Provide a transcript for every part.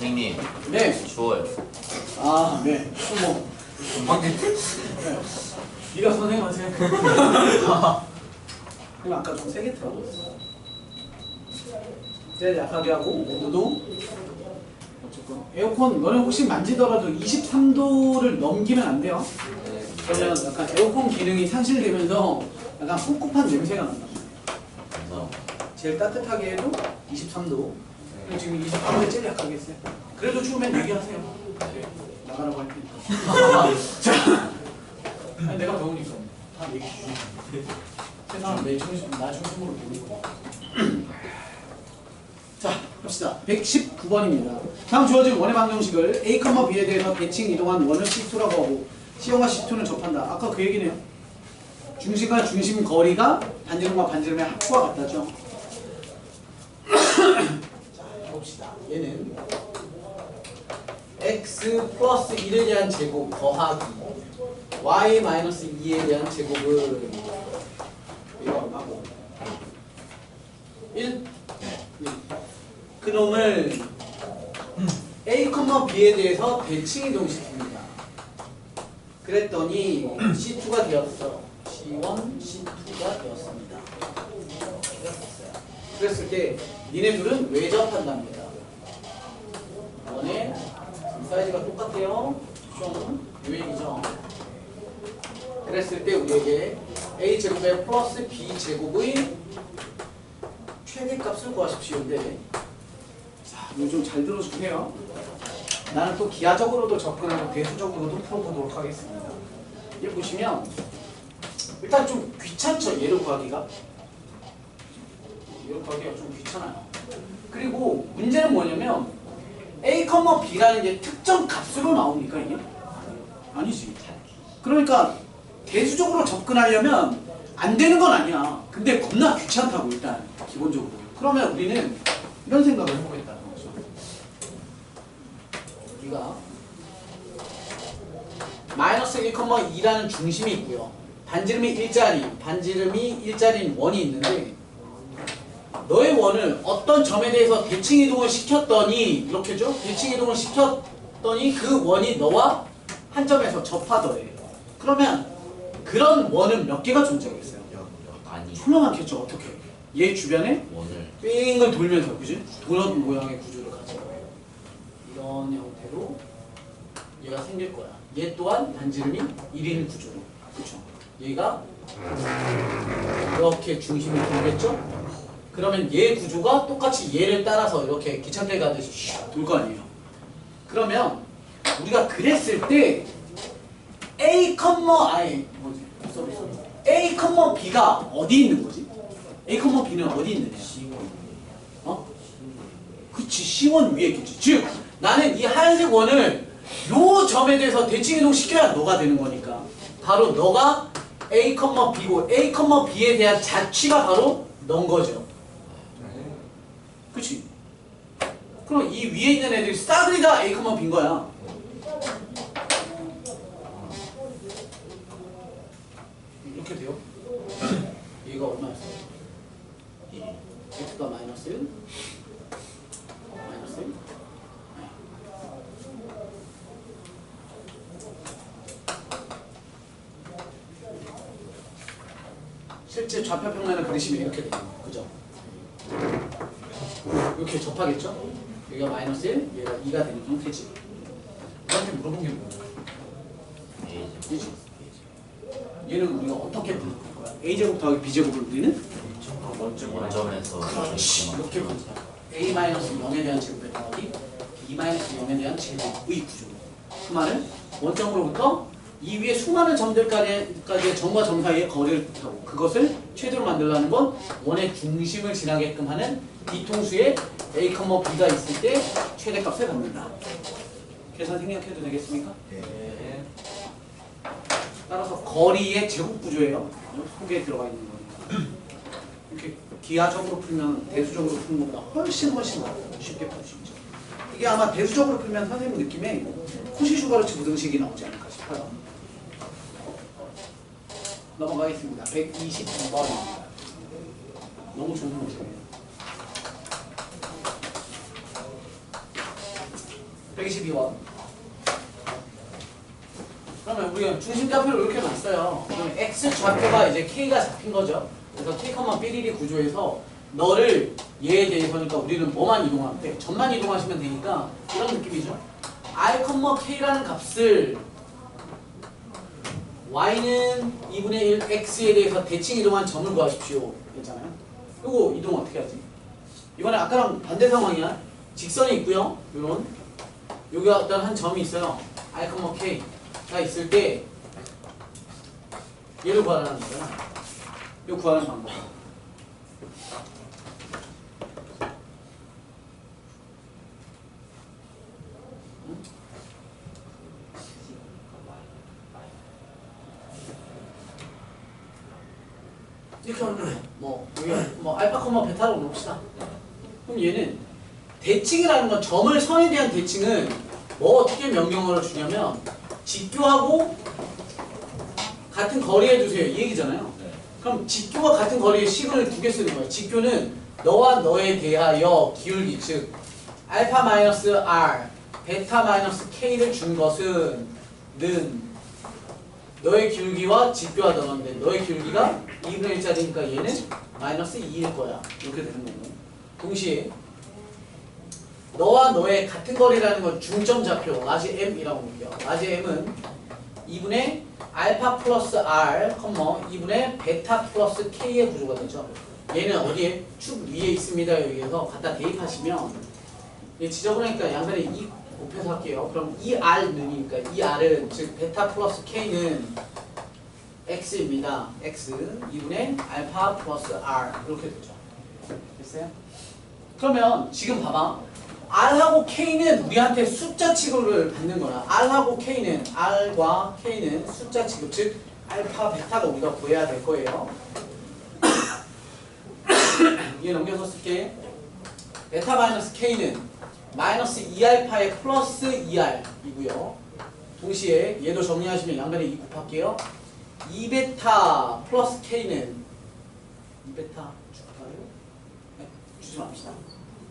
선생님. 네. 추워요. 아, 네. 수모. 방금. 네. 네가 선생님 하세요. 그럼 아까 좀 세게 틀어줬어. 제일 약하게 하고 온도도 어쨌건 에어컨 너네 혹시 만지더라도 23도를 넘기면 안 돼요. 그러면 약간 에어컨 기능이 상실되면서 약간 꿉꿉한 냄새가 난다. 제일 따뜻하게 해도 23도. 그리고 지금 23도에 제일 약하게 했어요. 그래도 추우면 얘기하세요. 네, 나가라고 할 테니까. 자, 아니, 내가 더우니까 다 얘기해 주지. 세상은 내 중심, 나 중심으로 보는 거야. 자, 갑시다. 119번입니다. 다음 주어진 원의 방정식을 A, B에 대해서 대칭 이동한 원을 C2라고 하고 C형과 C2는 접한다. 아까 그 얘기네요. 중심과 중심 거리가 반지름과 반지름의 합과 같다죠. 자, 해봅시다. 얘는 x 플러스 1에 대한 제곱 더하기 y 마이너스 2에 대한 제곱은 이거 얼마고? 1? 그놈을 A, B에 대해서 대칭 이동시킵니다. 그랬더니 C2가 되었어. C1, C2가 되었습니다. 그랬을 때 니네 둘은 왜 접한답니다. 원의 사이즈가 똑같아요. 좀 유행이죠. 그랬을 때 우리에게 A제곱에 플러스 B제곱의 최대값을 구하십시오인데, 자, 이거 좀 잘 들어주세요. 나는 또 기하적으로도 접근하고 대수적으로도 풀어보도록 하겠습니다. 여기 보시면 일단 좀 귀찮죠, 얘를 구하기가. 얘를 구하기가 좀 귀찮아요. 그리고 문제는 뭐냐면 A, B라는 게 특정 값으로 나옵니까 이게? 아니지. 그러니까 대수적으로 접근하려면 안 되는 건 아니야. 근데 겁나 귀찮다고 일단 기본적으로. 그러면 우리는 이런 생각을 해보겠다는 거죠. 우리가 마이너스 1, 2라는 중심이 있고요. 반지름이 일자리인 원이 있는데 너의 원을 어떤 점에 대해서 대칭 이동을 시켰더니 이렇게죠? 대칭 이동을 시켰더니 그 원이 너와 한 점에서 접하더래. 그러면 그런 원은 몇 개가 존재하겠어요? 아니. 졸라 많겠죠. 어떻게? 얘 주변에 원을. 빙을 돌면서, 그지? 도넛 모양의 구조를 가진 거예요. 이런 형태로 얘가 생길 거야. 얘 또한 반지름이 1인 구조로. 그쵸? 얘가 이렇게 중심이 돌겠죠? 그러면 얘 구조가 똑같이 얘를 따라서 이렇게 기차길 가듯이 돌 거 아니에요. 그러면 우리가 그랬을 때 A, A, B가 어디 있는 거지? A, B는 어디 있느냐? 어? 그치, C1 위에 있겠지. 즉, 나는 이 하얀색 원을 요 점에 대해서 대칭 이동 시켜야 너가 되는 거니까. 바로 너가 A, B고 A, B에 대한 자취가 바로 넌 거죠. 그치? 그럼 이 위에 있는 애들이 싸그리 다 A, B인 거야. 이렇게 돼요? 얘가 얼마였어? x가 마이너스 1? 마이너스 1? 실제 좌표평면을 그리시면 이렇게 돼요. 그죠? 이렇게 접하겠죠? 여기가 마이너스 1, 얘가 2가 되는 형태지. 너한테 물어본 게 뭐야? A제곱. 얘는 우리가 어떻게 부를 거야? A제곱 더하기 B제곱을 우리는? 원점에서. 그렇지. 이렇게 부른다. A-0에 대한 제곱에 더하기 B-0에 대한 제곱의 구조로. 그 말은 원점으로부터 이 위에 수많은 점들까지의 점과 점 사이의 거리를 뜻하고 그것을 최대로 만들려는 건 원의 중심을 지나게끔 하는 뒤통수에 A, B가 있을 때 최대값을 갖는다. 계산 생략해도 되겠습니까? 네. 따라서 거리의 제곱 구조예요. 속에 들어가 있는 거니까. 이렇게 기하적으로 풀면 대수적으로 푸는 것보다 훨씬 쉽게 풀 수 있죠. 이게 아마 대수적으로 풀면 선생님 느낌에 코시-슈바르츠 부등식이 나오지 않을까 싶어요. 넘어가겠습니다. 122번입니다. 너무 좋은 문제예요. 122원. 그러면 우리가 중심 좌표를 이렇게 놨어요. 그러면 x 좌표가 이제 k가 잡힌 거죠. 그래서 k, 삐리리 구조에서 너를 얘에 대해서니까 우리는 뭐만 이동하면 돼? 점만 이동하시면 되니까 이런 느낌이죠. I, k라는 값을 y는 2분의 1 x에 대해서 대칭 이동한 점을 구하십시오. 했잖아요. 이거 이동 어떻게 하지? 이번에 아까랑 반대 상황이야. 직선이 있고요. 요런 여기 어떤 한 점이 있어요. I, k가 있을 때 얘를 구하라는 거야. 이거 구하는 방법. 이렇게 하면 뭐 알파, 베타로 놓읍시다. 그럼 얘는 대칭이라는 건 점을 선에 대한 대칭은 뭐 어떻게 명령어를 주냐면 직교하고 같은 거리에 두세요 이 얘기잖아요. 그럼 직교와 같은 거리의 시그널을 두 개 쓰는 거예요. 직교는 너와 너에 대하여 기울기 즉 알파 마이너스 r, 베타 마이너스 k를 준 것은 는 너의 기울기와 직교하던 건데 너의 기울기가 2분의 1짜리니까 얘는 마이너스 2일 거야. 이렇게 되는 거고. 동시에 너와 너의 같은 거리라는 건 중점 좌표 라지 m이라고 볼게요. 라지 m은 2분의 알파 플러스 r, 2분의 베타 플러스 k의 구조가 되죠. 얘는 어디에? 축 위에 있습니다. 여기에서 갖다 대입하시면 얘 지저분하니까 양변에 2 곱해서 할게요. 그럼 2r는이니까 2r은 즉 베타 플러스 k는 x입니다. x 2분의 알파 플러스 r 이렇게 되죠. 됐어요? 그러면 지금 봐봐. r하고 k는 우리한테 숫자 취급을 받는 거라. r하고 k는 r과 k는 숫자 취급 즉 알파 베타가 우리가 구해야 될 거예요. 얘 넘겨서 쓸게. 베타 마이너스 k는 마이너스 2알파의 플러스 2r이고요. 동시에 얘도 정리하시면 양변에 2 곱할게요. 2베타 플러스 k는 2베타 줄까요? 네, 주지 맙시다.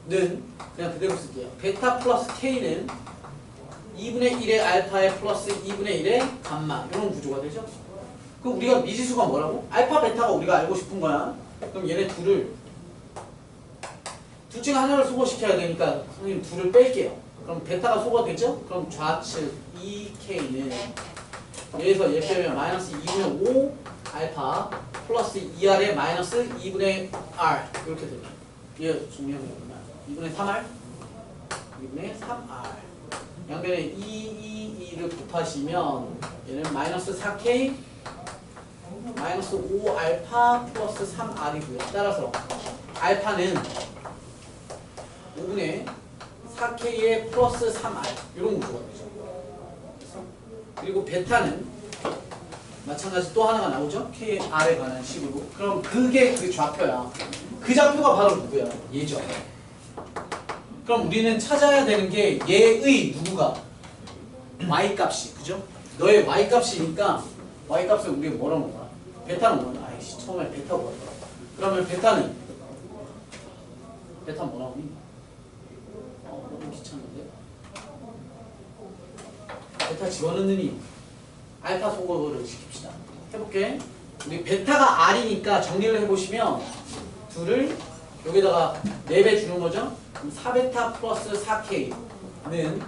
는 그냥 그대로 쓸게요. 베타 플러스 k는 2분의 1의 알파의 플러스 2분의 1의 감마 이런 구조가 되죠. 그럼 우리가 미지수가 뭐라고? 알파 베타가 우리가 알고 싶은 거야. 그럼 얘네 둘 중에 하나를 소거시켜야 되니까 선생님 둘을 뺄게요. 그럼 베타가 소거되죠? 그럼 좌측 2k는 여기서 얘 빼면 마이너스 2분의 5 알파 플러스 2r의 마이너스 2분의 r 이렇게 되죠. 얘 정리하면 얼마야? 2분의 3r 2분의 3r 양변에 2를 곱하시면 얘는 마이너스 4k 마이너스 5알파 플러스 3r이고요. 따라서 알파는 5분의 4k의 플러스 3r 이런 구조가 되죠. 그리고 베타는 마찬가지 또 하나가 나오죠. k의 r에 관한 식으로. 그럼 그게 그 좌표야. 그 좌표가 바로 누구야? 얘죠. 그럼 우리는 찾아야 되는 게 얘의 누구가? y값이. 그죠? 너의 y값이니까 y값을 우리가 뭐라고 먹어? 베타는 뭐냐? 아이씨 처음에 베타고 왔더라. 그러면 베타는 뭐라고 하니? 너무 귀찮은데? 베타 집어넣느니 알파 소거를 시킵시다. 해볼게. 우리 베타가 r이니까 정리를 해보시면 둘을 여기다가 4배 주는 거죠? 그럼 4베타 플러스 4k는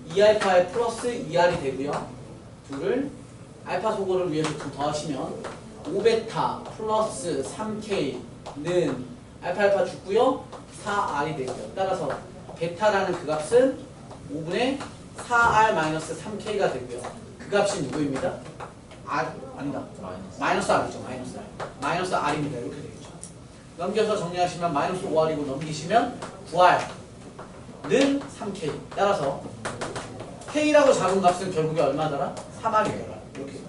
2알파의 플러스 2r이 되고요. 둘을 알파 소거를 위해서 좀 더하시면 5베타 플러스 3k는 알파 죽고요. 4r이 되고요. 따라서 베타라는 그 값은 5분의 4r 마이너스 3k가 되고요. 그 값이 누구입니다? r 아니다. 마이너스 r이죠. 마이너스 r입니다. 이렇게 되겠죠. 넘겨서 정리하시면 마이너스 5r이고 넘기시면 9r는 3k. 따라서 k라고 잡은 값은 결국에 얼마더라? 3r이더라. 이렇게.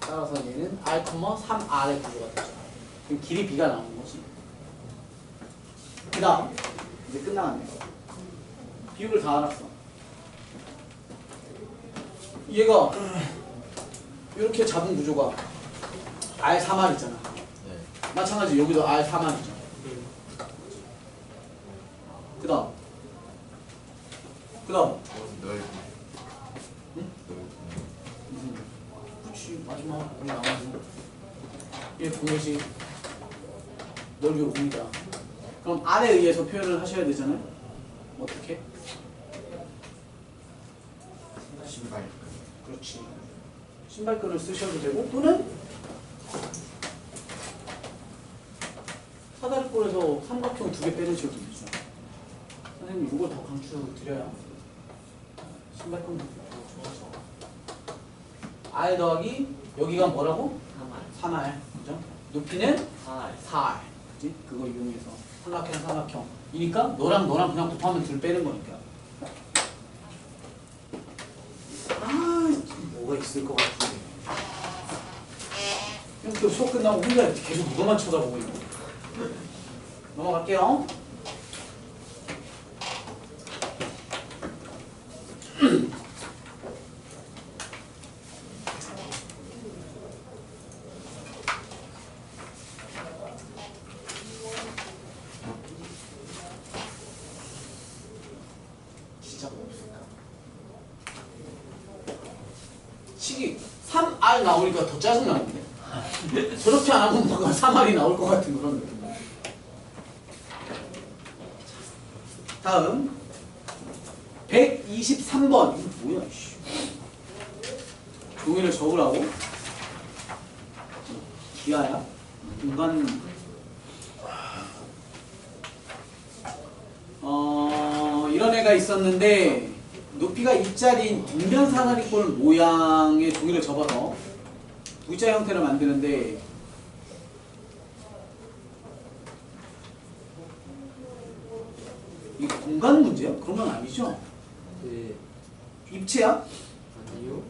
따라서 얘는 r, 3r의 구조가 되죠. 그럼 길이 b가 나오는 거지. 그 다음 이제 끝나갔네요. 비율을 다 알았어. 얘가 이렇게 잡은 구조가 R3R 있잖아. 네. 마찬가지 여기도 R3R 있잖아. 그 다음 넓이. 응? 넓이. 그렇지 마지막 우리 나머지 1 공식 넓이 5이다. 그럼 R에 의해서 표현을 하셔야 되잖아요. 어떻게? 신발. 그렇지. 신발끈을 쓰셔도 되고 또는 사다리꼴에서 삼각형 2개 빼는 식으로 되죠. 선생님 이걸 더 강추 드려요. 신발끈 더 좋아서 R 더하기 여기가 뭐라고? 3R 그죠? 높이는 4R 그지? 그거 이용해서 삼각형 이니까 너랑 그냥 곱하면 둘 빼는 거니까 뭐가 있을 것 같은데 그냥 또 수업 끝나고 혼자 계속 이거만 쳐다보고 있고 넘어갈게요. 진짜 뭐 없을까? 식이 3R 나오니까 더 짜증나는데 저렇게 안 하면 뭔가 3R이 나올 것 같은 그런 느낌. 다음 123번 이거 뭐야 씨. 종이를 적으라고? 기아야? 인간 이런 애가 있었는데 높이가 2짜리인 등변 사다리꼴 모양의 종이를 접어서 V자 형태를 만드는데 이게 공간 문제야? 그런 건 아니죠? 네. 입체야? 아니요.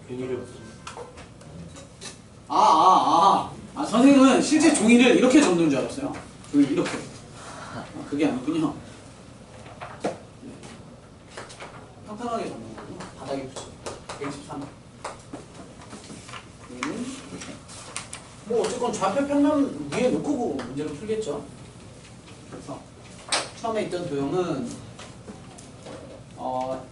균일을 선생님은 실제 종이를 이렇게 접는 줄 알았어요. 이렇게. 그게 아니군요. 평평하게 접는 거군요. 바닥에 붙여. 123. 여기는 뭐 어쨌건 좌표 평면 위에 놓고 문제를 풀겠죠. 그래서 처음에 있던 도형은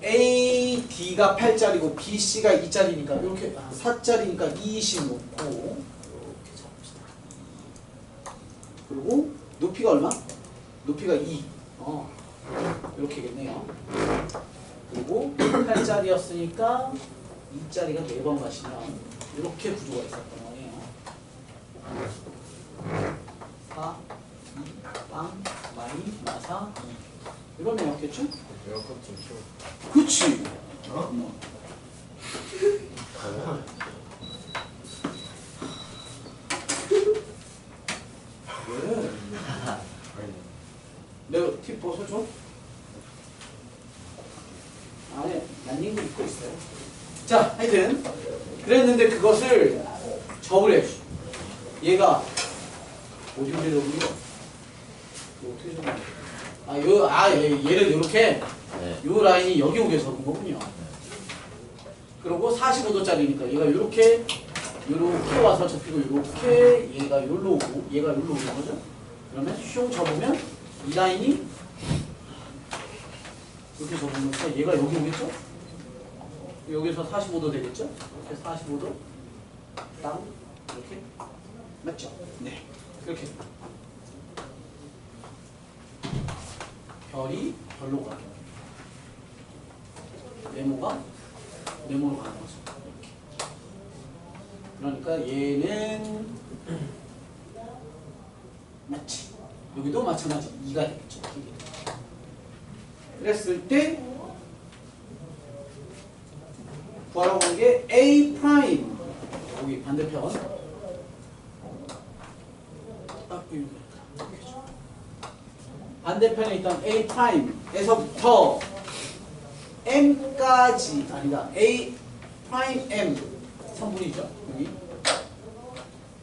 A, D가 8짜리고 B, C가 2짜리니까 이렇게 4짜리니까 2씩 놓고 이렇게 잡읍시다. 그리고 높이가 얼마? 높이가 2. 이렇게겠네요. 그리고 8짜리였으니까 2짜리가 4번 가시면 이렇게 구조가 있었던 거예요. 4, 2, 빵, 마이, 마사, 2. 이런 애였겠죠? 에어컨 좀 켜. 그치. 왜? 내가 팁 벗어줘? 안에 란닝도 입고 있어요. 자, 하여튼 그랬는데 그것을 접으래. 얘가 어디로 접는 거? 어떻게 접는 거? 얘를 이렇게 네. 요 라인이 여기 오게 접은 거군요. 그리고 45도짜리니까 얘가 요렇게 와서 접히고 요렇게 얘가 요로 오고 얘가 요로 오는 거죠. 그러면 슝 접으면 이 라인이 이렇게 접으면 얘가 여기 오겠죠? 여기서 45도 되겠죠? 이렇게 45도 땅 이렇게 맞죠? 네 그렇게 별이 별로 가게 네모가 네모로 가는 거죠. 이렇게. 그러니까 얘는 맞지? 여기도 마찬가지 2가 되겠죠. 그랬을 때 구하라고 한 게 A 프라임 여기 반대편 반대편에 있던 A 프라임에서부터 M까지 아니다 A 프라임 M 선분이죠. 여기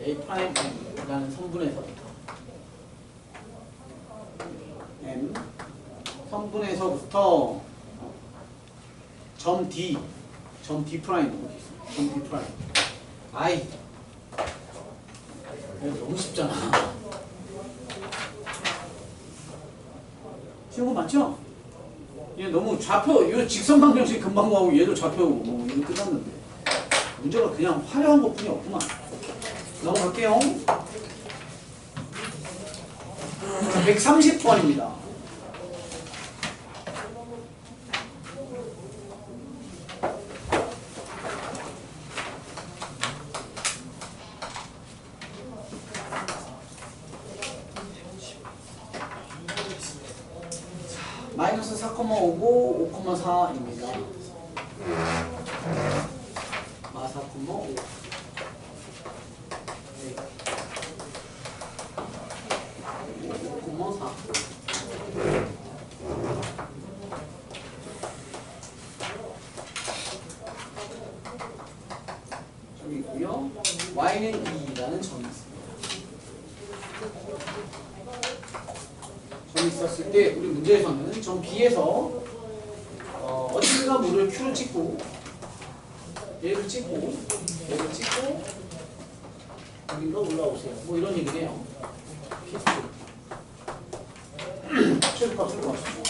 A 프라임 M이라는 선분에서부터 M 선분에서부터 점 D 프라임 어디 있어? 점 D 프라임. 아이 너무 쉽잖아. 쉬운 거 맞죠? 얘 너무 좌표, 이거 직선방정식 금방 구하고 얘도 좌표 뭐 이거 끝났는데 문제가 그냥 화려한 것뿐이 없구만. 넘어갈게요. 130번입니다. 마이너스 4,5고 5,4입니다. 4,5. 네. 5,4. 점이 있고요. y는 2라는 점이 있습니다. 점이 있었을 때 우리 문제에서는 점 B에서 어딘가 물을 Q를 찍고 얘를 찍고 얘를 찍고 어딘가 올라오세요. 뭐 이런 얘기네요. 최소값을 구하시죠.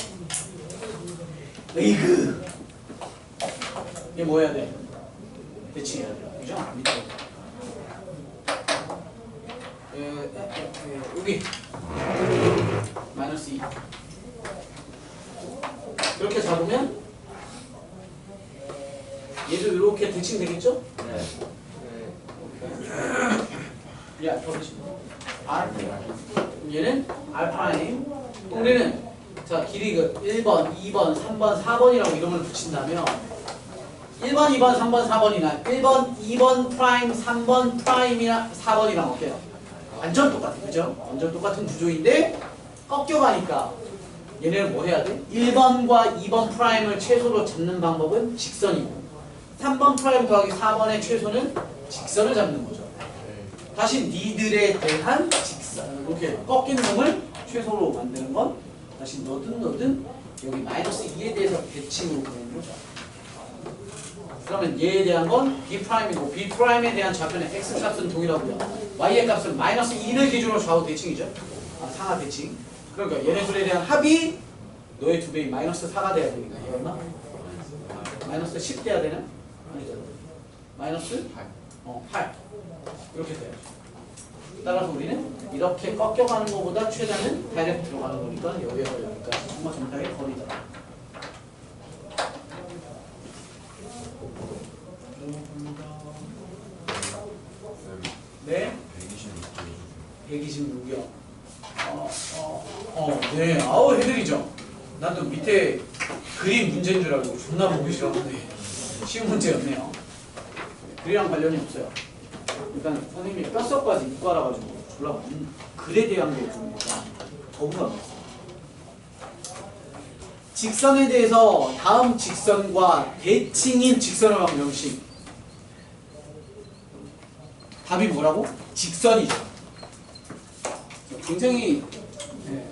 에이그 얘 뭐 해야 돼? 대칭해야 돼. 그죠? 밑에 여기 마이너스 2 이렇게 잡으면 얘도 이렇게 대칭 되겠죠? 네. 야, 더보시죠. R 얘는 R 프라임. 우리는 자 길이 그 1번, 2번, 3번, 4번이라고 이름을 붙인다면 1번, 2번, 3번, 4번이나 1번, 2번 프라임, 3번 프라임이나 4번이랑 어때요? 완전 똑같아, 그죠? 완전 똑같은 구조인데 꺾여가니까 얘네는 뭐 해야 돼? 1번과 2번 프라임을 최소로 잡는 방법은 직선이고 3번 프라임 더하기 4번의 최소는 직선을 잡는 거죠. 다시 니들에 대한 직선 이렇게 꺾인 놈을 최소로 만드는 건 다시 너든 여기 마이너스 2에 대해서 대칭으로 그리는 거죠. 그러면 얘에 대한 건 B'이고 B'에 대한 좌표는 X값은 동일하고요. Y의 값은 마이너스 2를 기준으로 좌우 대칭이죠. 상하 대칭. 그러니까 얘네 둘에 대한 합이 너의 두 배인 마이너스 4가 돼야 되니까 얘 얼마? 마이너스 10 돼야 되나? 아니죠. 마이너스 8 이렇게 돼야죠. 따라서 우리는 이렇게 꺾여가는 것보다 최대는 다이렉트 들어가는 거니까 여기에서 여기까지 정말 정답의 거리다. 네? 126이요. 네. 아우 해드리죠. 난 또 밑에 그림 문제인 줄 알고 존나 보기 싫었는데 쉬운 문제였네요. 글이랑 관련이 없어요. 일단 선생님이 뼛속까지 이과라 가지고 졸라 글에 대한 게 좀 거부감 없어요. 직선에 대해서 다음 직선과 대칭인 직선을 하면 명식. 답이 뭐라고? 직선이죠. 굉장히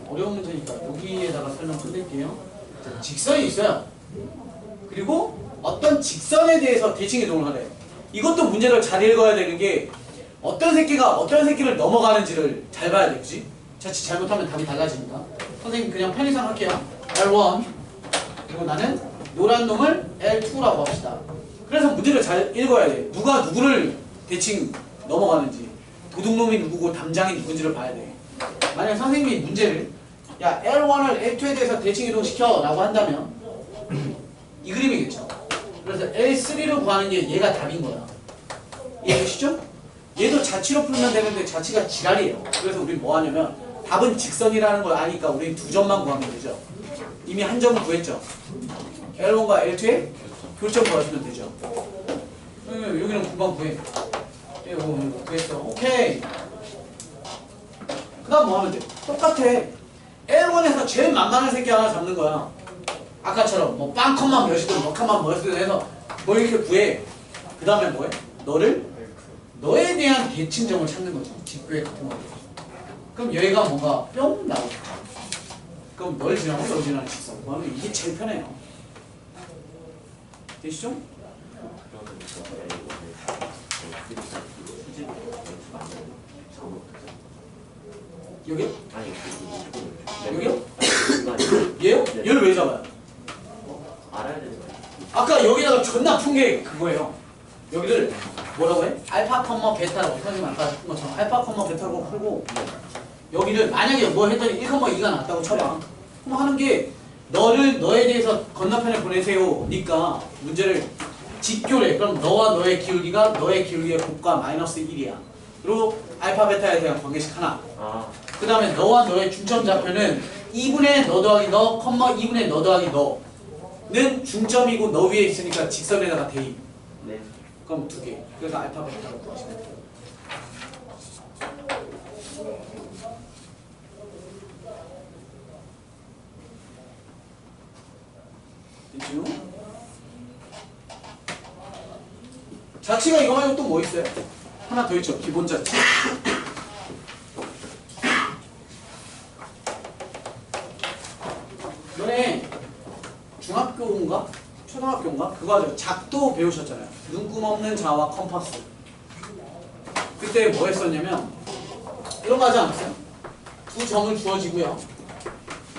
어려운 문제니까 여기에다가 설명 끝낼게요. 직선이 있어요. 그리고 어떤 직선에 대해서 대칭 이동을 하래요. 이것도 문제를 잘 읽어야 되는 게 어떤 새끼가 어떤 새끼를 넘어가는지를 잘 봐야 돼, 그치? 자칫 잘못하면 답이 달라집니다. 선생님 그냥 편의상 할게요. L1 그리고 나는 노란 놈을 L2라고 합시다. 그래서 문제를 잘 읽어야 돼. 누가 누구를 대칭 넘어가는지 도둑놈이 누구고 담장이 누군지를 봐야 돼. 만약 선생님이 문제를 야 L1을 L2에 대해서 대칭 이동시켜 라고 한다면 이 그림이겠죠. 그래서 L3를 구하는 게 얘가 답인 거야. 이해되시죠? 얘도 자치로 풀면 되는데 자치가 지랄이에요. 그래서 우리 뭐 하냐면 답은 직선이라는 걸 아니까 우리 두 점만 구하면 되죠. 이미 한 점을 구했죠. L1과 L2의 교점 구하시면 되죠. 여기는 금방 구해. 구했어. 오케이. 그 다음 뭐 하면 돼? 똑같아. L1에서 제일 만만한 새끼 하나 잡는 거야. 아까처럼 뭐 빵컷만 몇이든 몇칸만 몇이든 해서 뭐 이렇게 구해. 그 다음에 뭐해? 너에 대한 대칭점을 찾는 거지. 직구의 같은 거. 그럼 얘가 뭔가 뿅 나오고. 그럼 널 지나고 널 지나는 직선. 그러면 이게 제일 편해요. 되시죠? 여기요? 아니 여기요? 이거 아니에요? 얘요? 네. 얘를 왜 잡아요? 알아야 되는 거예요. 아까 여기다가 존나 푼 게 그거예요. 여기를 뭐라고 해? 알파 컴마 베타라고 선생님 아까 한 것처럼 알파 컴마 베타라고 풀고 여기를 만약에 뭐 했더니 1, 2가 났다고 쳐봐. 그럼 하는 게 너에 대해서 건너편에 보내세요 니까 문제를 직교래. 그럼 너와 너의 기울기가 너의 기울기의 곱과 마이너스 1이야. 그리고 알파 베타에 대한 관계식 하나. 아, 그 다음에 너와 너의 중점 좌표는 2분의 너 더하기 너 컴마 2분의 너 더하기 너는 중점이고 너 위에 있으니까 직선에다가 대입. 네. 그럼 2개. 그래서 알파 베타로 구하시면 돼요. 됐죠? 자치가 이거 말고 또 뭐 있어요? 하나 더 있죠. 기본 자치. 너네 중학교인가? 초등학교인가? 그거 아주 작도 배우셨잖아요. 눈금 없는 자와 컴파스. 그때 뭐 했었냐면 이런 거 하지 않았어요? 두 점을 주어지고요.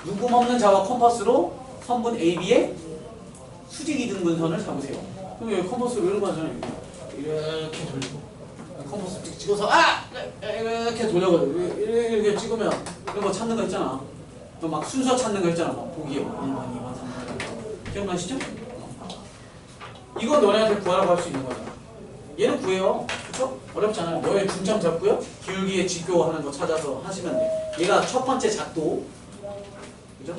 눈금 없는 자와 컴파스로 선분 AB의 수직이 등분선을 잡으세요. 그럼 여기 컴파스로 이런 거 하잖아요. 이렇게 돌리고 컴파스 찍어서 이렇게 돌려가지고 이렇게 찍으면 이런 거 찾는 거 있잖아. 또 막 순서 찾는 거 있잖아. 막 보기에 1번, 2번, 3번 기억나시죠? 이거 너네한테 구하라고 할 수 있는 거잖아. 얘는 구해요. 그쵸? 어렵지 않아요. 너의 중점 잡고요. 기울기의 직교하는 거 찾아서 하시면 돼. 얘가 첫 번째 작도. 그죠?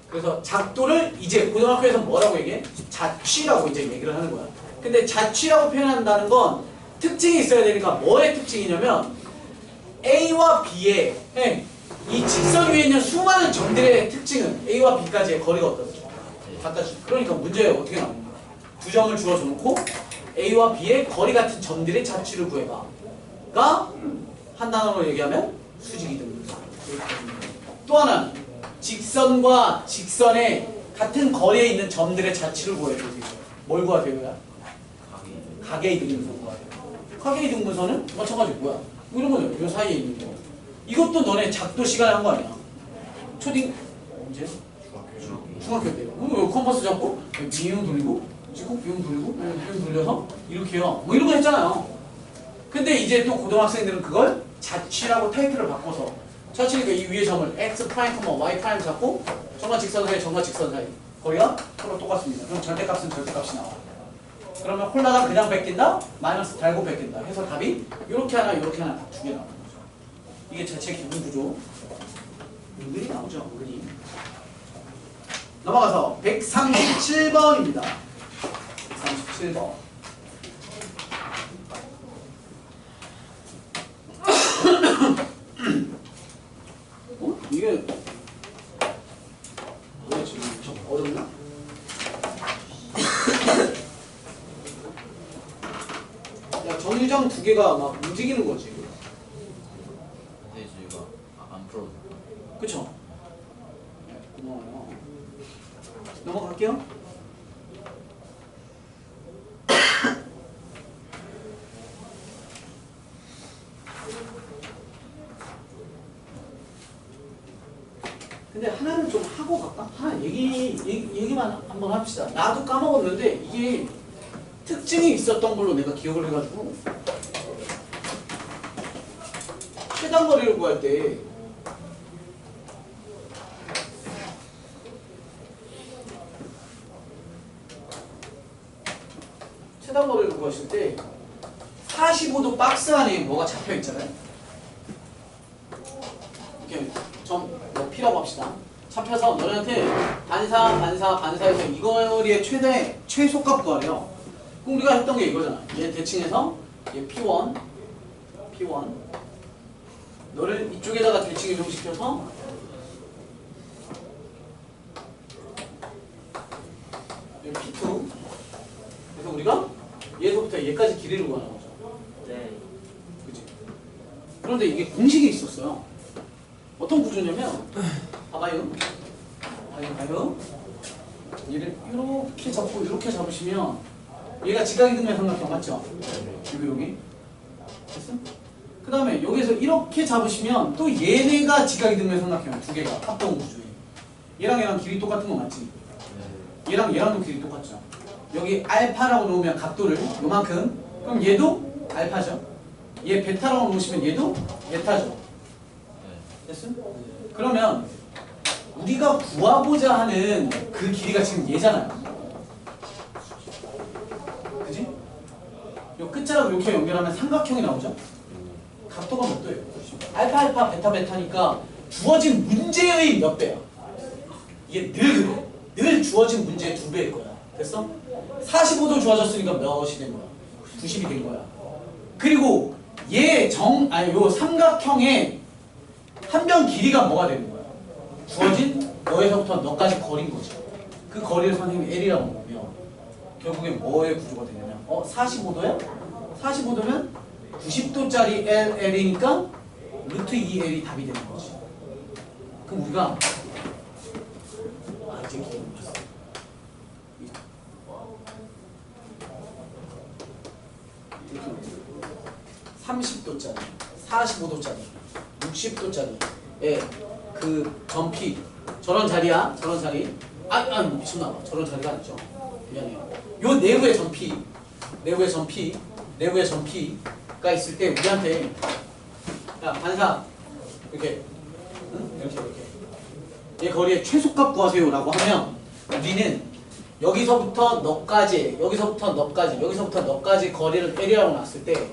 그래서 작도를 이제 고등학교에서 뭐라고 얘기해? 자취라고 이제 얘기를 하는 거야. 근데 자취라고 표현한다는 건 특징이 있어야 되니까 뭐의 특징이냐면 A와 B의 이 직선 위에 있는 수많은 점들의 특징은 A와 B까지의 거리가 어떻죠? 같다. 그러니까 문제에 어떻게 나오는 거야? 두 점을 주어줘 놓고 A와 B의 거리 같은 점들의 자취를 구해봐.가 한 단어로 얘기하면 수직이 됩니다. 또 하나 직선과 직선의 같은 거리에 있는 점들의 자취를 구해줘. 뭘 구하세요? 가계 이등분선 구하세요. 가계 이등분선은 마찬가지로 뭐야? 이런 거죠. 이 사이에 있는 거. 이것도 너네 작도 시간에 한 거 아니야? 초딩 언제? 중학교 때요. 컴퍼스 잡고 비용 돌리고 찍고 비용 돌리고 비용 돌려서 이렇게 해요. 뭐 이런 거 했잖아요. 근데 이제 또 고등학생들은 그걸 자취라고 타이틀을 바꿔서 자취니까 이 위에 점을 x 프라임, y 프라임 잡고 정과 직선 사이, 정과 직선 사이 거리가 서로 똑같습니다. 그럼 절대값은 절대값이 나와. 그러면 홀라당 그냥 베낀다, 마이너스 달고 베낀다 해서 답이 이렇게 하나, 이렇게 하나 두 개 나오는 거죠. 이게 자체의 기본 구조. 은근히 나오죠, 은근히. 넘어가서 137번입니다. 137번. 이게 왜 지금 좀 어렵나? 야, 정유정 두 개가 막 움직이는 거지. 근데 저희가 안 풀어도 그쵸? 네, 고마워요. 넘어갈게요. 근데 하나는 좀 하고 갈까? 하나 얘기만 한번 합시다. 나도 까먹었는데 이게 특징이 있었던 걸로 내가 기억을 해가지고 최단거리를 구할 때 최단거리를 구하실 때 45도 박스 안에 뭐가 잡혀 있잖아요. 이렇게 점 P라고 합시다. 잡혀서 너네한테 반사해서 이 거리의 최소값 구하래요. 그럼 우리가 했던 게 이거잖아. 얘 대칭해서 얘 P1 너를 이쪽에다가 대칭 이동시켜서 얘 P2 그래서 우리가 얘서부터 얘까지 길이를 구하는 거죠. 네. 그치? 그런데 이게 공식이 있었어요. 어떤 구조냐면 봐봐요. 얘를 이렇게 잡고 이렇게 잡으시면 얘가 지각이등면 삼각형 맞죠? 여기 됐어? 그 다음에 여기서 이렇게 잡으시면 또 얘네가 지각이등면 삼각형 두 개가 합동 구조예요. 얘랑 길이 똑같은 거 맞지? 얘랑도 길이 똑같죠. 여기 알파라고 놓으면 각도를 요만큼. 그럼 얘도 알파죠. 얘 베타라고 놓으시면 얘도 베타죠. 됐어? 그러면 우리가 구하고자 하는 그 길이가 지금 얘잖아요. 그지? 요 끝자락 이렇게 연결하면 삼각형이 나오죠? 각도가 몇 도예요? 알파 알파 베타 베타니까 주어진 문제의 몇 배야? 이게 늘 그래. 늘 주어진 문제의 2배일 거야. 됐어? 45도 주어졌으니까 몇이 된 거야? 90이 된 거야. 그리고 요 삼각형의 한 변 길이가 뭐가 되는 거야? 주어진 너에서부터 너까지 거리인 거지. 그 거리를 선생님이 L이라고 보면 결국에 뭐의 구조가 되냐면 45도야? 45도면 90도짜리 L이니까 루트 2L이 답이 되는 거지. 그럼 우리가 이제 기억을 봤어. 30도짜리, 45도짜리, 60도짜리의 그 점피 저런 자리야, 저런 자리. 미쳤나봐. 저런 자리가 아니죠. 미안해요. 요 내부의 점피가 있을 때 우리한테 야 반사 이렇게 이렇게 얘 거리의 최소값 구하세요라고 하면 우리는 여기서부터 너까지, 여기서부터 너까지 거리를 L이라고 놨을 때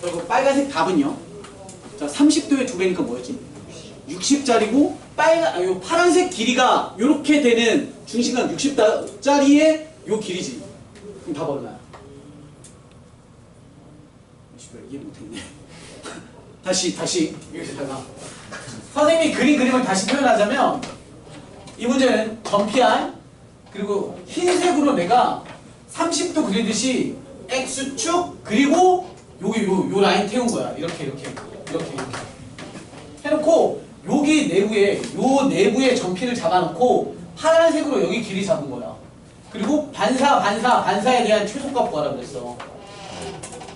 그리고 빨간색 답은요. 자, 30도의 2배니까 뭐였지? 60짜리고 요 파란색 길이가 요렇게 되는 중심각 60짜리의 요 길이지. 그럼 답 얼마야? 이해 못했네. 다시 여기다가 선생님이 그림을 다시 표현하자면 이 문제는 점피알 그리고 흰색으로 내가 30도 그리듯이 X축 그리고 여기 요 라인 태운 거야. 이렇게 해놓고 여기 내부에 점피를 잡아놓고 파란색으로 여기 길이 잡은 거야. 그리고 반사에 대한 최소값 구하라 그랬어.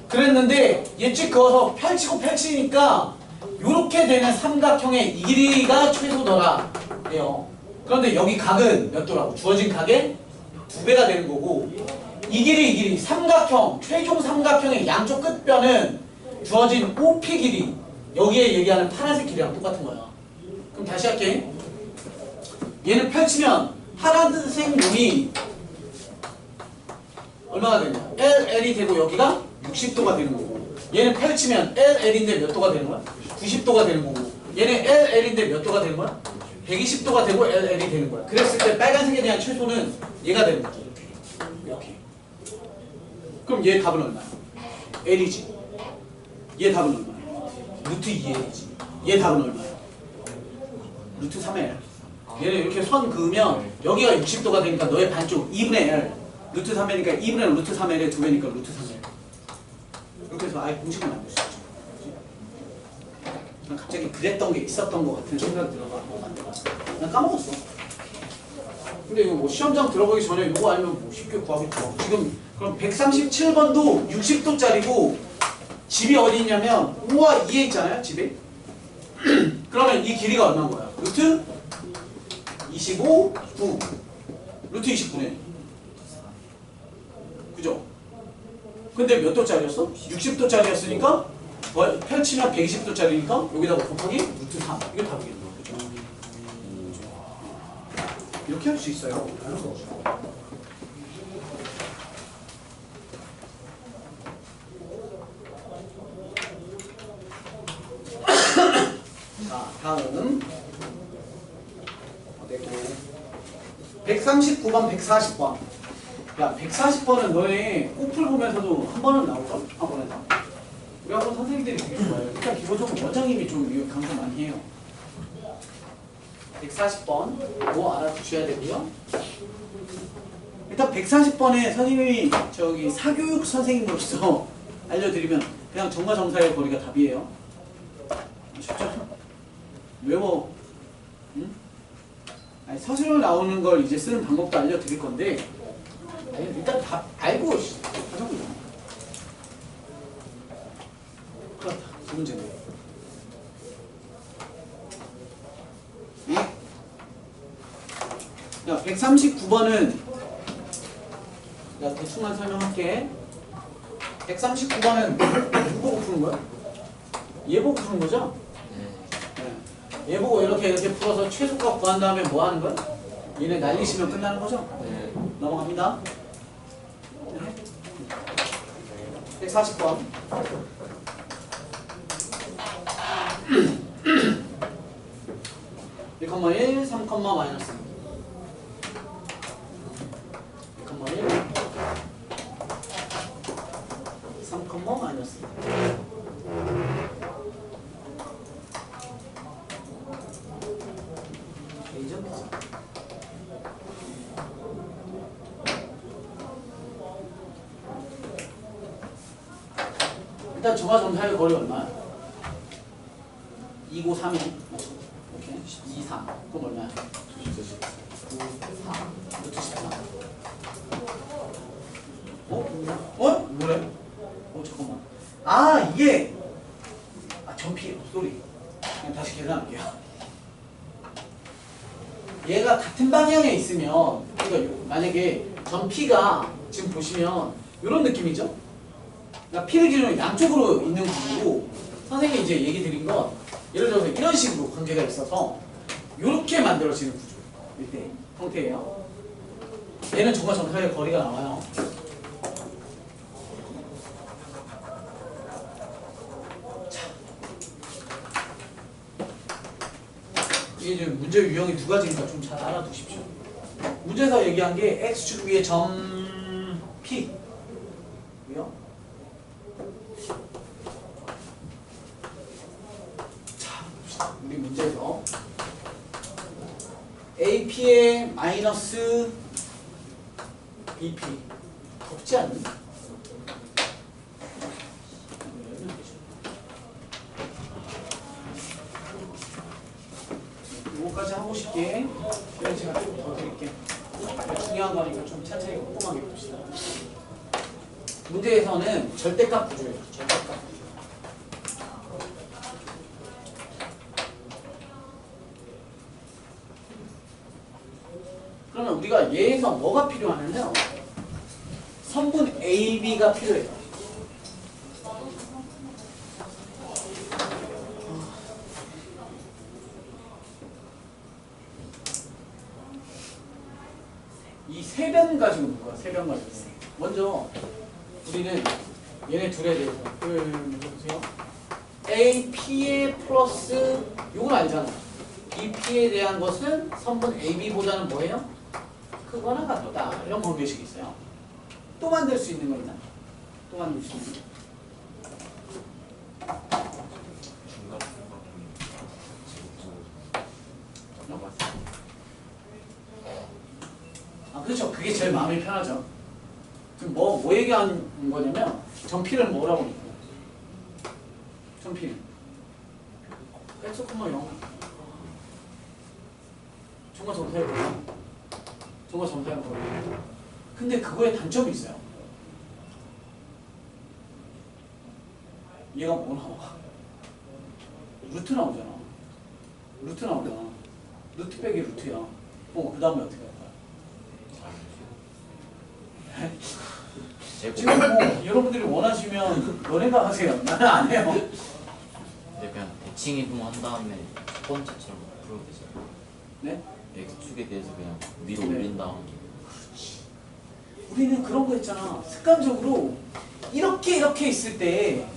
그랬는데 예측 그어서 펼치니까 요렇게 되는 삼각형의 이 길이가 최소더라 해요. 그런데 여기 각은 몇 도라고? 주어진 각의 2배가 되는 거고 이 길이 삼각형, 최종 삼각형의 양쪽 끝변은 주어진 OP 길이 여기에 얘기하는 파란색 길이랑 똑같은 거야. 그럼 다시 할게. 얘는 펼치면 파란색 놈이 얼마가 되냐? LL이 되고 여기가 60도가 되는 거고 얘는 펼치면 LL인데 몇 도가 되는 거야? 90도가 되는 거고 얘는 LL인데 몇 도가 되는 거야? 120도가 되고 LL이 되는 거야. 그랬을 때 빨간색에 대한 최소는 얘가 되는 거지. 이렇게. 그럼 얘 답은 얼마야? L이지. 얘 답은 얼마야? 루트 2L이지. 얘 답은 얼마야? 루트 3L. 얘는 이렇게 선 그으면 여기가 60도가 되니까 너의 반쪽 2분의 L 루트 3L이니까 2분의 L 루트 3L의 2배니까 루트 3L. 이렇게 해서 아예 공식을 만들 수 있죠. 난 갑자기 그랬던 게 있었던 것 같은 생각이 들어가. 난 까먹었어. 근데 이거 뭐 시험장 들어가기 전에 이거 알면 뭐 쉽게 구하겠죠. 지금 그럼 137번도 60도짜리고 집이 어디 있냐면 5와 2에 있잖아요. 집에. 그러면 이 길이가 얼마인 거야? 루트 25, 9. 루트 29네. 그죠? 근데 몇 도짜리였어? 60도짜리였으니까 펼치면 120도짜리니까 여기다가 곱하기 루트 3. 이게 답이겠네. 그죠? 이렇게 할 수 있어요. 자, 다음 139번, 140번. 야, 140번은 너네 꼬풀 보면서도 한 번은 나올걸? 한 번에 다. 우리 학원 선생님들이 되게 좋아해요. 일단 기본적으로 원장님이 좀 이거 강조 많이 해요. 140번 뭐 알아두셔야 되고요. 일단 140번에 선생님이 저기 사교육 선생님으로서 알려드리면 그냥 정과 정사의 거리가 답이에요. 쉽죠? 외워. 응? 아니, 서술로 나오는 걸 이제 쓰는 방법도 알려드릴 건데 아니, 일단 답 알고 하자고요. 그렇다. 두 문제네. 야, 139번은 야, 대충만 설명할게. 139번은 누구 보고 푸는 거야? 얘 보고 푸는 거죠? 네. 네. 얘 보고 이렇게 풀어서 최소값 구한 다음에 뭐 하는 거야? 얘네 날리시면 끝나는 거죠? 네. 넘어갑니다. 140번. 1,1, 3, 마이너스 1,1, 3, 마이너스 A점 일단 조마점사의 거리 얼마야? 2고 3이 오케이 2, 3 그럼 얼마야? 9, 4 루트 14 뭐래? 잠깐만 아 이게 전피 소리 그냥 다시 계산할게요 얘가 같은 방향에 있으면 그러니까 만약에 전피가 지금 보시면 이런 느낌이죠? 그러니까 P를 기준으로 양쪽으로 있는 구조고 선생님이 이제 얘기 드린 건 예를 들어서 이런 식으로 관계가 있어서 이렇게 만들어지는 구조 이때 형태예요. 얘는 정말 정사의 거리가 나와요. 자, 이게 이제 문제 유형이 두 가지니까 좀 잘 알아두십시오. 문제에서 얘기한 게 x축 위에 점 P 고요. 자, 우리 문제에서 AP의 마이너스 BP 덥지 않니? 이거까지 하고 싶게 시간 제가 좀 더 드릴게. 중요한 거니까 좀 천천히 꼼꼼하게 봅시다. 문제에서는 절대값 구조예요. 절대값. 그러면 우리가 얘에서 뭐가 필요하냐면 선분 AB가 필요해요. 이 세 변 가지고 볼 거야. 세 변 가지고. 먼저 우리는 얘네 둘에 대해서 먼저 보세요. A, P의 플러스 요건 알잖아. 이 P에 대한 것은 선분 AB보다는 뭐예요? 크거나 같다. 이런 관계식이 있어요. 또 만들 수 있는 거 있나? 또 만들 수 있는 거. 그렇죠. 그게 제일 마음이 편하죠. 지금 뭐 얘기하는 거냐면 전피를 뭐라고 그러고 전피는 x, 0 정말 점사해 보세요. 정말 점사해 보세요. 근데 그거에 단점이 있어요. 얘가 뭐 나와? 루트 나오잖아. 루트 나오잖아. 루트 빼기 루트야. 그 다음에 어떻게 할 거야? 지금 뭐 여러분들이 원하시면 너네가 하세요. 나는 안 해요. 근데 그냥 대칭 이동한 다음에 첫 번째처럼 풀어도 되잖아요. 네? X축에 대해서 그냥 위로 네. 올린 다음에 우리는 그런 거 있잖아. 습관적으로 이렇게 있을 때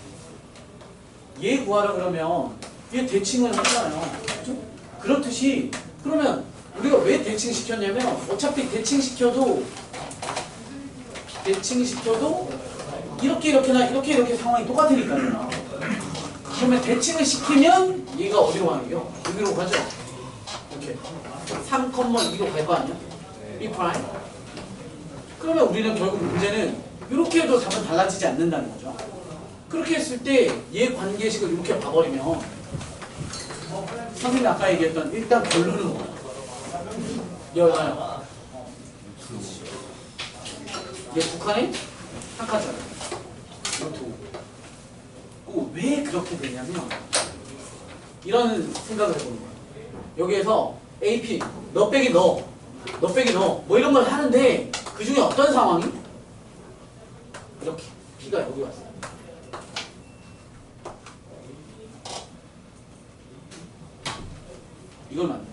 얘 구하라 그러면 얘 대칭을 하잖아요. 그렇죠? 그렇듯이 그러면 우리가 왜 대칭 시켰냐면 어차피 대칭 시켜도 이렇게나 이렇게 상황이 똑같으니까요. 그러면 대칭을 시키면 얘가 어디로 가요? 여기로 가죠. 이렇게 3,2로 갈 거 아니야? B 프라임. 그러면 우리는 결국 문제는 이렇게 해도 답은 달라지지 않는다는 거죠. 그렇게 했을 때 얘 관계식을 이렇게 봐버리면 선생님이 아까 얘기했던 일단 결론은 뭐야? 여가요. 얘 북한에 한 칸짜리. 왜 그렇게 되냐면 이런 생각을 해보는 거예요. 여기에서 AP 너 빼기 너 너 빼기 너 뭐 이런 걸 하는데 그 중에 어떤 상황이 이렇게 B가 여기 왔어요. 이걸 만들어요.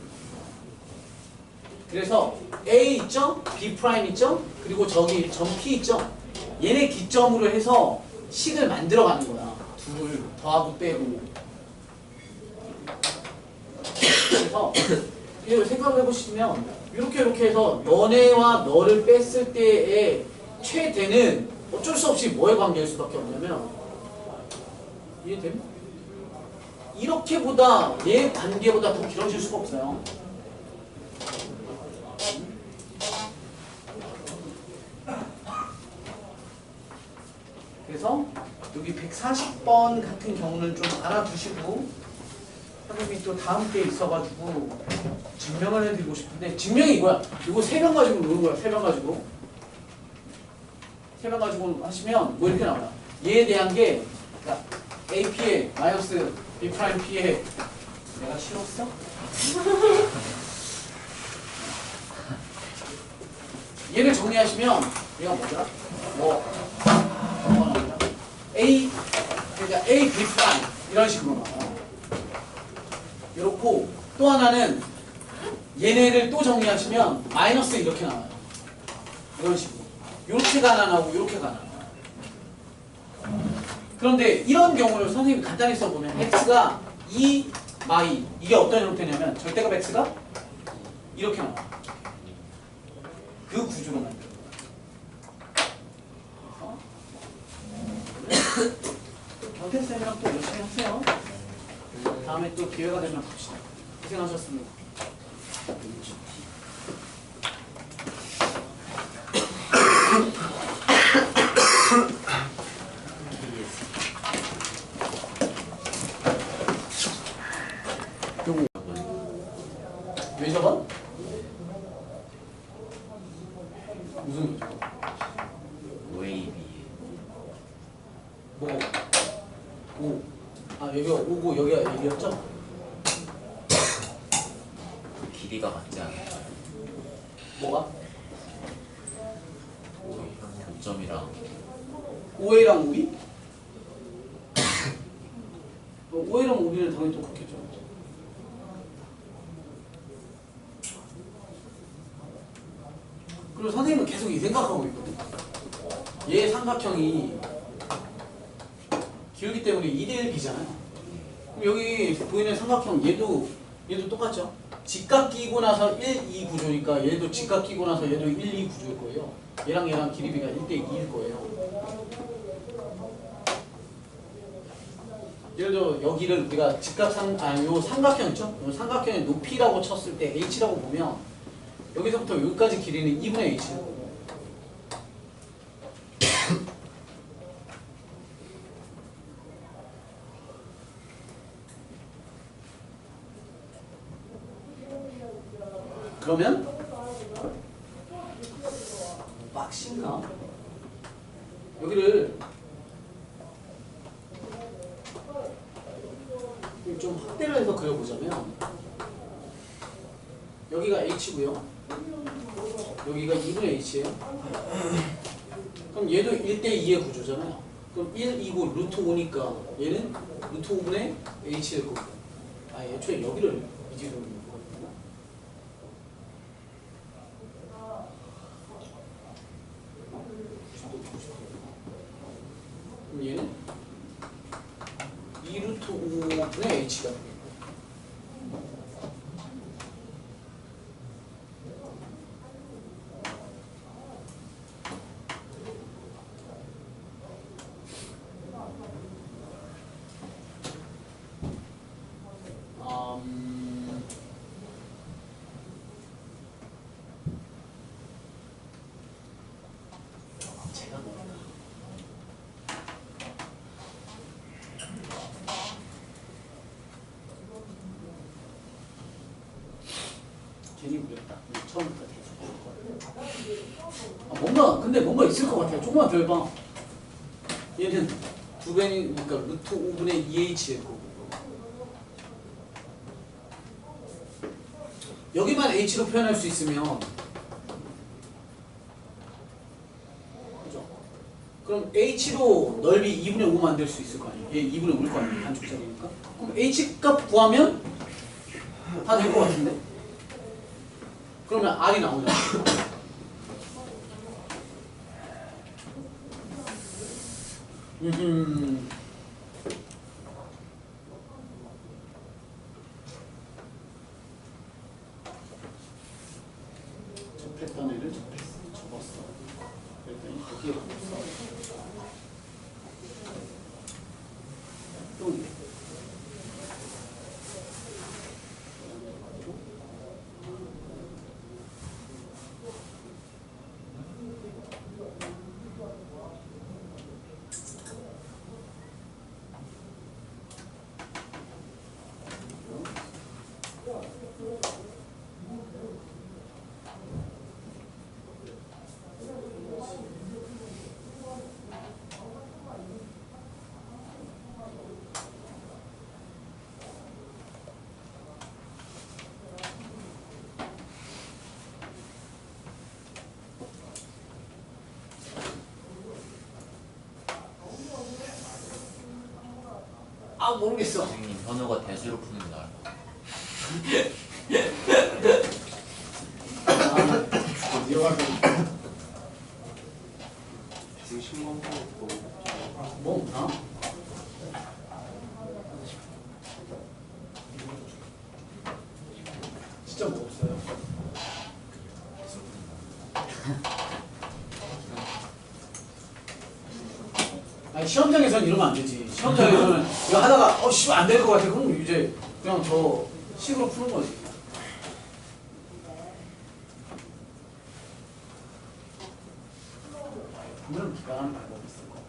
그래서 A 있죠? B 프라임 있죠? 그리고 저기 점 P 있죠? 얘네 기점으로 해서 식을 만들어가는 거야. 둘 더하고 빼고. 그래서 이걸 생각을 해보시면 이렇게 해서 너네와 너를 뺐을 때의 최대는 어쩔 수 없이 뭐의 관계일 수밖에 없냐면 이해됨? 이렇게보다 얘 관계보다 더 길어질 수가 없어요. 그래서 여기 140번 같은 경우는 좀 알아두시고 선생님이 또 다음 게 있어가지고 증명을 해드리고 싶은데 증명이 이거야. 이거 3명 가지고 노는 거야. 3명 가지고 3명 가지고 하시면 뭐 이렇게 나와요. 얘에 대한 게 그러니까 AP에 마이너스 B'P에 내가 싫었어? 얘를 정리하시면 얘가 뭐더라? A 그러니까 A, B' 이런 식으로 나와요. 이렇고 또 하나는 얘네를 또 정리하시면 마이너스 이렇게 나와요. 이런 식으로. 이렇게가 하나 나오고 이렇게가 하나 나와요. 그런데 이런 경우를 선생님이 간단히 써보면 x가 2, 마이 이게 어떤 형태냐면 절대값 x가 이렇게 나와요. 그 구조로 만들어요. 경태쌤이랑 또 열심히 하세요. 다음에 또 기회가 되면 봅시다. 고생하셨습니다. 왜 저건? 무슨 웨이비. 뭐? 오. 아 여기가 오고 여기가 여기였죠? 길이가 같지 않아요. 뭐가? 교점이랑 OA랑 OB? OA랑 OB는 당연히 똑같겠죠. 그리고 선생님은 계속 이 생각하고 있거든. 얘 삼각형이 길기 때문에 2대1 B잖아요. 그럼 여기 보이는 삼각형 얘도 똑같죠? 직각 끼고 나서 1, 2 구조니까 얘도 직각 끼고 나서 얘도 1, 2 구조일 거예요. 얘랑 길이비가 1대 2일 거예요. 예를 들어 여기를 우리가 요 삼각형 있죠? 요 삼각형의 높이라고 쳤을 때 h라고 보면 여기서부터 여기까지 길이는 2분의 h일 거고. 그러면 빡신가? 여기를 좀 확대를 해서 그려보자면 여기가 h고요. 여기가 2분의 h예요. 그럼 얘도 1대2의 구조잖아요. 그럼 1, 2고 루트 5니까 얘는 루트 5분의 h일 거고. 아, 애초에 여기를 이지로 있는 거거든요. 그럼 얘는 2루트 5분의 h가 되겠고. 제가 뭘까? 괜히 무렸다. 처음부터 대충. 근데 뭔가 있을 것 같아요. 조금만 더 해봐. 얘는 2배니까 루트 5분의 2h일 거고. 여기만 h로 표현할 수 있으면 그럼 h도 넓이 2분의 5 만들 수 있을 거 아니에요? 얘 2분의 5일 거 아니에요? 단축자리니까. 그럼 h 값 구하면 다 될 것 같은데? 그러면 r이 나오잖아. 접했던 애를 접었어. 그랬더니 거기에 붙었어. 또 이래. 아 모르겠어. 선생님 현우가 대수로 푸는 게 나을 것 같아요. 지금 신문 보고 뭐? 어? 진짜 뭐 없어요. 아니 시험장에서는 이러면 안 되지. 시험장에서는 이거 하다가 씨발 안 될 것 같아. 그럼 이제 그냥 저 식으로 푸는 거지. 분명 기가하는 방법이 있을 것 같아.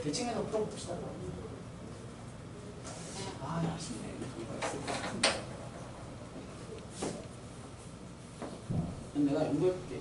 대칭해서 풀어봅시다. 아, 아쉽네. 이거 있을 것 같은데. 내가 연구해볼게.